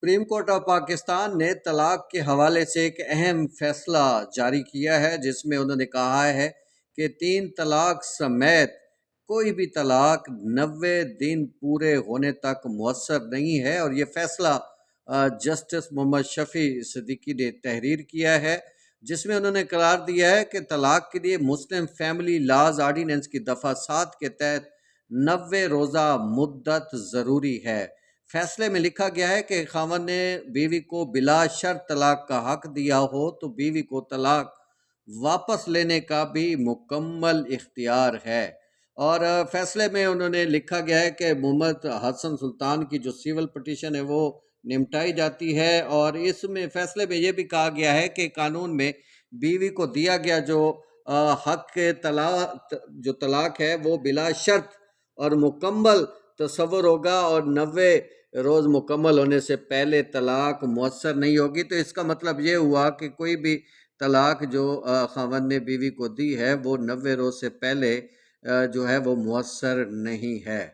Supreme court of Pakistan نے طلاق کے حوالے سے ایک اہم فیصلہ جاری کیا ہے، جس میں انہوں نے کہا ہے کہ 3 طلاق سمیت کوئی بھی طلاق 90 دن پورے ہونے تک مؤثر نہیں ہے، اور یہ فیصلہ جسٹس محمد شفیع صدیقی نے تحریر کیا ہے، جس میں انہوں نے قرار دیا ہے کہ طلاق کے لیے مسلم فیملی لاز آرڈیننس کی دفعہ 7 کے تحت 90 روزہ مدت ضروری ہے۔ فیصلے میں لکھا گیا ہے کہ خاوند نے بیوی کو بلا شرط طلاق کا حق دیا ہو تو بیوی کو طلاق واپس لینے کا بھی مکمل اختیار ہے۔ اور فیصلے میں انہوں نے لکھا گیا ہے کہ محمد حسن سلطان کی جو سیول پٹیشن ہے وہ نمٹائی جاتی ہے، اور اس میں فیصلے میں یہ بھی کہا گیا ہے کہ قانون میں بیوی کو دیا گیا جو حق طلاق ہے وہ بلا شرط اور مکمل تصور ہوگا، اور 90 روز مکمل ہونے سے پہلے طلاق مؤثر نہیں ہوگی۔ تو اس کا مطلب یہ ہوا کہ کوئی بھی طلاق جو خاوند نے بیوی کو دی ہے وہ 90 روز سے پہلے جو ہے وہ مؤثر نہیں ہے۔